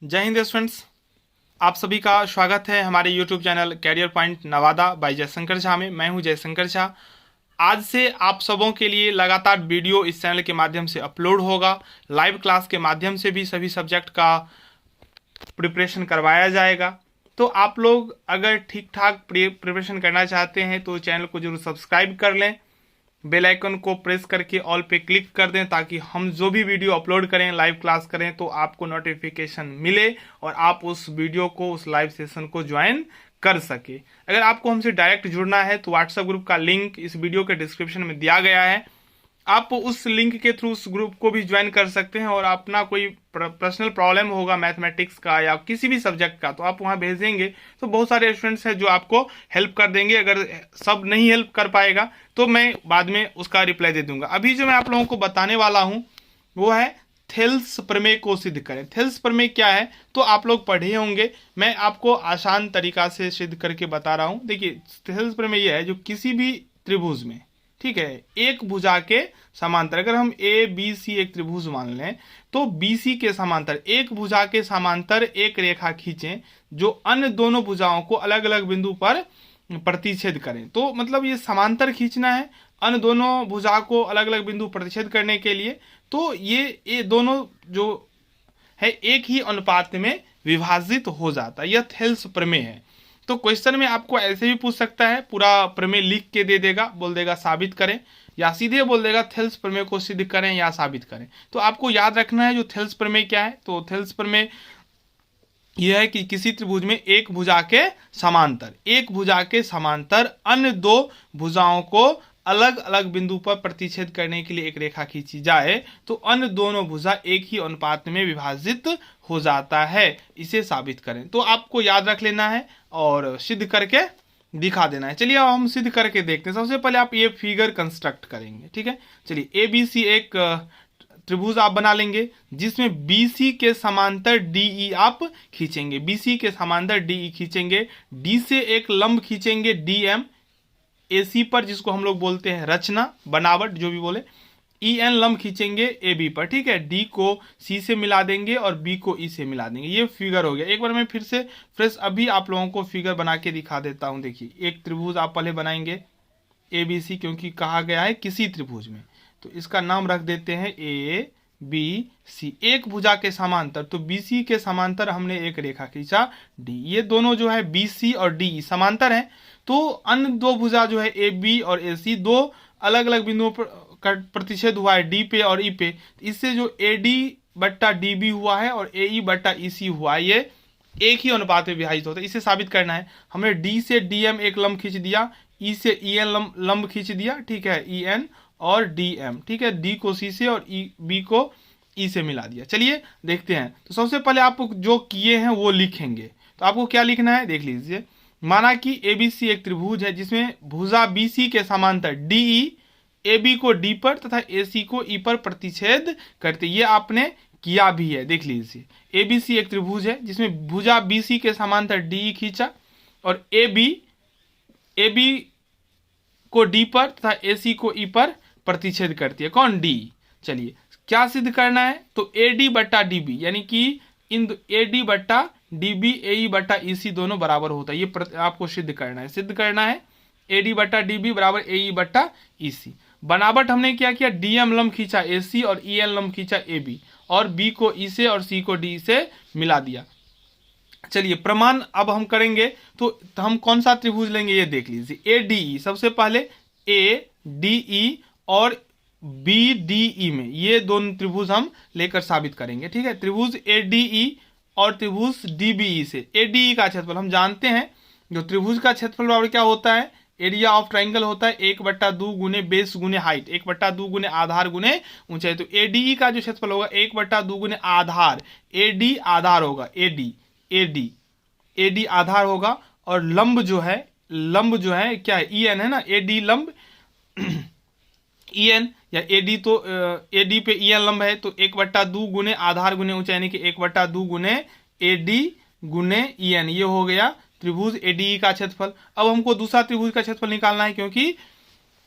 जय हिंद स्टूडेंट्स, आप सभी का स्वागत है हमारे YouTube channel career point Nawada by Jayshankar Jha में। मैं हूं जयशंकर झा। आज से आप सबों के लिए लगातार वीडियो इस चैनल के माध्यम से अपलोड होगा। लाइव क्लास के माध्यम से भी सभी सब्जेक्ट का प्रिपरेशन करवाया जाएगा। तो आप लोग अगर ठीक ठाक प्रिपरेशन करना चाहते हैं तो चैनल को जरूर सब्सक्राइब कर लें, बेल आइकन को प्रेस करके ऑल पे क्लिक कर दें ताकि हम जो भी वीडियो अपलोड करें, लाइव क्लास करें तो आपको नोटिफिकेशन मिले और आप उस वीडियो को, उस लाइव सेशन को ज्वाइन कर सके। अगर आपको हमसे डायरेक्ट जुड़ना है तो व्हाट्सएप ग्रुप का लिंक इस वीडियो के डिस्क्रिप्शन में दिया गया है। आप उस लिंक के थ्रू उस ग्रुप को भी ज्वाइन कर सकते हैं और अपना कोई पर्सनल प्रॉब्लम होगा मैथमेटिक्स का या किसी भी सब्जेक्ट का तो आप वहां भेजेंगे तो बहुत सारे स्टूडेंट्स हैं जो आपको हेल्प कर देंगे। अगर सब नहीं हेल्प कर पाएगा तो मैं बाद में उसका रिप्लाई दे दूंगा। अभी जो मैं आप लोगों को बताने वाला हूं वो है थेल्स प्रमेय को सिद्ध करें। थेल्स प्रमेय क्या है तो आप लोग पढ़े होंगे, मैं आपको आसान तरीका से सिद्ध करके बता रहा हूं। देखिए, थेल्स प्रमेय यह है जो किसी भी त्रिभुज में, ठीक है, एक भुजा के समांतर, अगर हम ए बी सी एक त्रिभुज मान लें तो बी सी के समांतर, एक भुजा के समांतर एक रेखा खींचें जो अन्य दोनों भुजाओं को अलग अलग बिंदु पर प्रतिच्छेद करें। तो मतलब ये समांतर खींचना है अन्य दोनों भुजा को अलग अलग बिंदु प्रतिच्छेद करने के लिए। तो ये दोनों जो है एक ही अनुपात में विभाजित हो जाता है, यह थेल्स प्रमेय है। तो क्वेश्चन में आपको ऐसे भी पूछ सकता है, पूरा प्रमेय लिख के दे देगा, बोल देगा साबित करें, या सीधे बोल देगा थेल्स प्रमेय को सिद्ध करें या साबित करें। तो आपको याद रखना है जो थेल्स प्रमेय क्या है। तो थेल्स प्रमेय यह है कि किसी त्रिभुज में एक भुजा के समांतर अन्य दो भुजाओं को अलग अलग बिंदु पर प्रतिच्छेद करने के लिए एक रेखा खींची जाए तो अन्य दोनों भुजा एक ही अनुपात में विभाजित हो जाता है, इसे साबित करें। तो आपको याद रख लेना है और सिद्ध करके दिखा देना है। चलिए अब हम सिद्ध करके देखते हैं। सबसे पहले आप ये फिगर कंस्ट्रक्ट करेंगे, ठीक है। चलिए ए बी सी एक त्रिभुज आप बना लेंगे जिसमें BC के समांतर DE आप खींचेंगे, BC के समांतर DE खींचेंगे, D से एक लंब खींचेंगे DM AC पर, जिसको हम लोग बोलते हैं रचना, बनावट, जो भी बोले, EN लंब खींचेंगे AB पर, ठीक है। D को C से मिला देंगे और B को E से मिला देंगे। ये फिगर हो गया। एक बार मैं फिर से फ्रेश अभी आप लोगों को फिगर बना के दिखा देता हूं। देखिए, एक त्रिभुज आप पहले बनाएंगे ABC, क्योंकि कहा गया है किसी त्रिभुज में, तो इसका नाम रख देते हैं ABC। एक भुजा के समांतर, तो BC के समांतर हमने एक रेखा खींचा D। ये दोनों जो है BC और DE समांतर हैं। तो अन्य दो भुजा जो है AB और AC दो अलग अलग बिंदुओं पर प्रतिच्छेद हुआ है D पे और E पे। इससे जो AD बट्टा DB हुआ है और AE बट्टा EC हुआ है, ये एक ही अनुपात में विभाजित होता है। इसे साबित करना है। हमने D से DM एक लंब खींच दिया, E से EN लंब खींच दिया, ठीक है, EN और DM, ठीक है। D को C से और B को E से मिला दिया। चलिए देखते हैं। तो सबसे पहले आप जो किए हैं वो लिखेंगे। तो आपको क्या लिखना है देख लीजिए। माना कि ABC एक त्रिभुज है जिसमें भुजा BC के समांतर DE AB को D पर तथा AC को E पर प्रतिच्छेद करते, ये आपने किया भी है, देख लीजिए। ABC एक त्रिभुज है जिसमें भुजा BC के समांतर DE खींचा और AB को D पर तथा AC को E पर प्रतिच्छेद करती है। कौन? D। चलिए क्या सिद्ध करना है, तो AD बट्टा DB, यानी कि इन AD बट्टा DB AE बट्टा EC दोनों बराबर होता है। ये आपको सिद्ध करना है। सिद्ध करना है AD बट्टा DB बराबर AE बट्टा EC। बनावट हमने क्या किया, DM लंब खींचा AC और EN लंब खींचा AB और B को E से और C को D से मिला दिया। चलिए प्रमाण अब हम करेंगे। तो हम कौन सा त्रिभुज लेंगे ये देख लीजिए। ADE, सबसे पहले ADE और BDE में ये दोनों त्रिभुज हम लेकर साबित करेंगे, ठीक है। त्रिभुज ADE और त्रिभुज DBE से ADE का क्षेत्रफल हम जानते हैं, जो त्रिभुज का क्षेत्रफल बराबर क्या होता है, एरिया ऑफ ट्राइंगल होता है 1/2 गुने बेस गुने हाइट, 1/2 गुने आधार गुने ऊंचाई। तो ADE का जो क्षेत्रफल होगा 1/2 गुने आधार, AD आधार होगा, AD आधार होगा और लंब जो है क्या है, EN है ना, AD लंब EN या AD, तो AD पे EN लंब है तो 1/2 गुने आधार गुने ऊंचाई, यानी कि 1/2 गुने AD गुने EN, ये हो गया त्रिभुज ADE का क्षेत्रफल। अब हमको दूसरा त्रिभुज का क्षेत्रफल निकालना है क्योंकि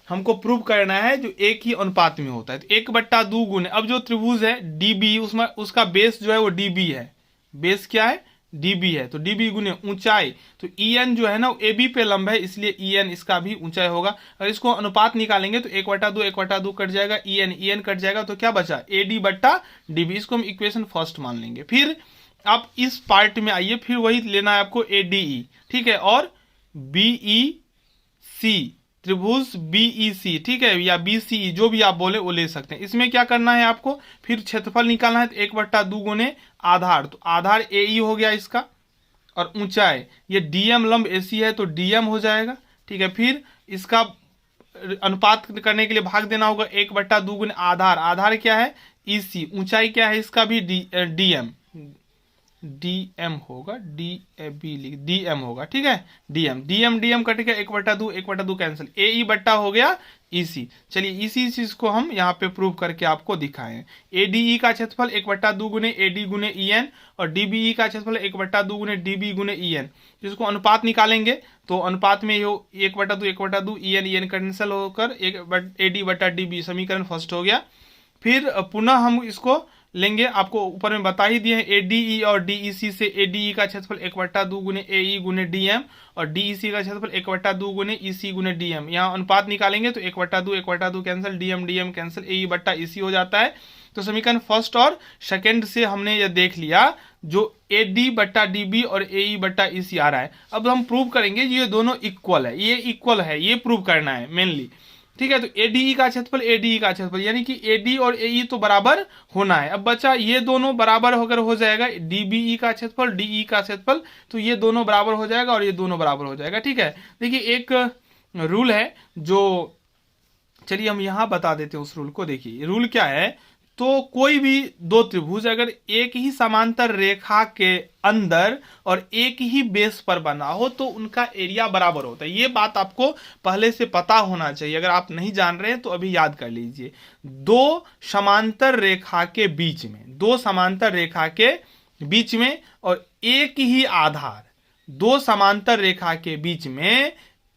हमको प्रूव करना है जो एक ही अनुपात में होता है। तो 1/2 गुने, अब जो त्रिभुज है DB, उसमें उसका बेस जो है वो DB है, बेस क्या है, db है, तो db गुने ऊंचाई, तो en जो है ना वो ab पे लंब है, इसलिए en इसका भी ऊंचाई होगा। अगर इसको अनुपात निकालेंगे तो 1/2 कट जाएगा, en कट जाएगा, तो क्या बचा, ad बट्टा db। इसको हम इक्वेशन फर्स्ट मान लेंगे। फिर आप इस पार्ट में आइए, फिर वही लेना है आपको ADE, ठीक है, और BEC, त्रिभुज BEC, ठीक है, या BCE, जो भी आप बोले वो ले सकते हैं। इसमें क्या करना है आपको, फिर क्षेत्रफल निकालना है, तो 1/2 गुने आधार, तो आधार AE हो गया इसका, और ऊंचाई ये DM लंब AC है तो DM हो जाएगा, ठीक है। फिर इसका अनुपात करने के लिए भाग देना होगा, 1/2 गुने आधार, आधार क्या है EC, ऊंचाई क्या है इसका भी DM होगा, DM होगा, ठीक है, DM कट गया, 1/2 कैंसिल, AE बट्टा हो गया EC। चलिए इसी चीज को हम यहाँ पे प्रूव करके आपको दिखाएं। ADE का क्षेत्रफल 1/2 गुने AD गुने EN, और DBE का क्षेत्रफल 1/2 गुने DB गुने EN। जिसको अनुपात निकालेंगे तो अनुपात में ये 1/2 EN कैंसिल होकर AD बट्टा DB, समीकरण फर्स्ट हो गया। फिर पुनः हम इसको लेंगे, आपको ऊपर में बता ही दिए हैं, ADE और DEC से ADE का क्षेत्रफल 1/2 गुने AE गुने DM, और DEC का क्षेत्रफल 1/2 गुने EC गुने DM। यहाँ अनुपात निकालेंगे तो 1/2 कैंसिल, DM कैंसिल, AE बट्टा EC हो जाता है। तो समीकरण फर्स्ट और सेकंड से हमने यह देख लिया, जो AD बट्टा DB और AE बट्टा EC आ रहा है। अब हम प्रूव करेंगे ये दोनों इक्वल है, ये इक्वल है, ये प्रूव करना है मेनली, ठीक है। तो ADE का क्षेत्रफल ADE का क्षेत्रफल, यानी कि AD और AE तो बराबर होना है। अब बचा ये दोनों बराबर होकर हो जाएगा, DBE का क्षेत्रफल DE का क्षेत्रफल, तो ये दोनों बराबर हो जाएगा और ये दोनों बराबर हो जाएगा, ठीक है। देखिए एक रूल है जो, चलिए हम यहाँ बता देते हैं उस रूल को। देखिए रूल क्या है, तो कोई भी दो त्रिभुज अगर एक ही समांतर रेखा के अंदर और एक ही बेस पर बना हो तो उनका एरिया बराबर होता है। ये बात आपको पहले से पता होना चाहिए, अगर आप नहीं जान रहे हैं तो अभी याद कर लीजिए। दो समांतर रेखा के बीच में, दो समांतर रेखा के बीच में और एक ही आधार, दो समांतर रेखा के बीच में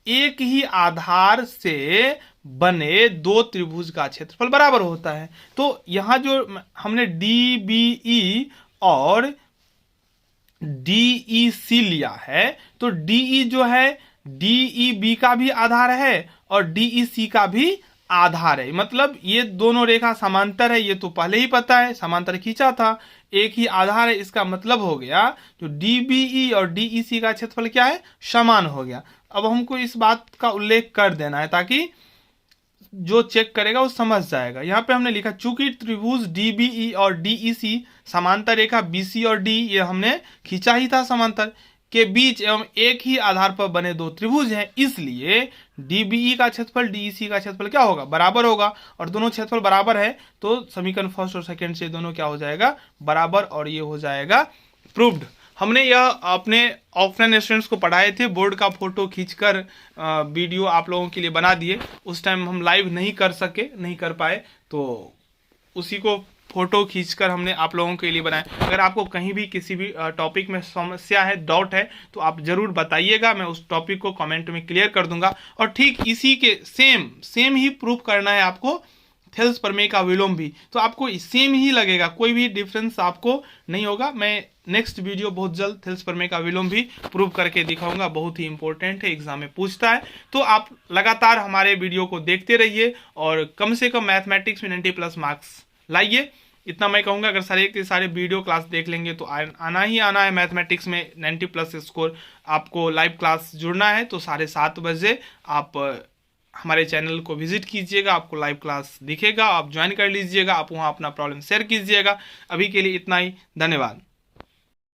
एक ही आधार से बने दो त्रिभुज का क्षेत्रफल बराबर होता है। तो यहां जो हमने DBE और DEC लिया है, तो DE जो है DEB का भी आधार है और DEC का भी आधार है। मतलब ये दोनों रेखा समांतर है, ये तो पहले ही पता है, समांतर खींचा था, एक ही आधार है, इसका मतलब हो गया जो DBE और DEC का क्षेत्रफल क्या है, समान हो गया। अब हमको इस बात का उल्लेख कर देना है ताकि जो चेक करेगा वो समझ जाएगा। यहाँ पे हमने लिखा, चूंकि त्रिभुज DBE और DEC समांतर रेखा BC और D ये हमने खींचा ही था समांतर के बीच एवं एक ही आधार पर बने दो त्रिभुज हैं, इसलिए DBE का क्षेत्रफल DEC का क्षेत्रफल क्या होगा, बराबर होगा। और दोनों क्षेत्रफल बराबर है तो समीकरण फर्स्ट और सेकंड से दोनों क्या हो जाएगा, बराबर, और ये हो जाएगा प्रूव्ड। हमने यह अपने ऑफलाइन स्टूडेंट्स को पढ़ाए थे, बोर्ड का फोटो खींचकर वीडियो आप लोगों के लिए बना दिए। उस टाइम हम लाइव नहीं कर पाए, तो उसी को फोटो खींचकर हमने आप लोगों के लिए बनाया। अगर आपको कहीं भी किसी भी टॉपिक में समस्या है, डाउट है, तो आप जरूर बताइएगा, मैं उस टॉपिक को कमेंट में क्लियर कर दूंगा। और ठीक इसी के सेम ही प्रूफ करना है आपको थेल्स प्रमेय का विलोम भी, तो आपको सेम ही लगेगा, कोई भी डिफरेंस आपको नहीं होगा। मैं नेक्स्ट वीडियो बहुत जल्द थेल्स प्रमेय का विलोम भी प्रूव करके दिखाऊंगा, बहुत ही इंपॉर्टेंट है, एग्जाम में पूछता है। तो आप लगातार हमारे वीडियो को देखते रहिए और कम से कम मैथमेटिक्स में 90+ मार्क्स लाइए, इतना मैं कहूँगा। अगर सारे के सारे वीडियो क्लास देख लेंगे तो आना ही आना है मैथमेटिक्स में 90+ स्कोर। आपको लाइव क्लास जुड़ना है तो 7:30 बजे आप हमारे चैनल को विजिट कीजिएगा, आपको लाइव क्लास दिखेगा, आप ज्वाइन कर लीजिएगा, आप वहाँ अपना प्रॉब्लम शेयर कीजिएगा। अभी के लिए इतना ही, धन्यवाद।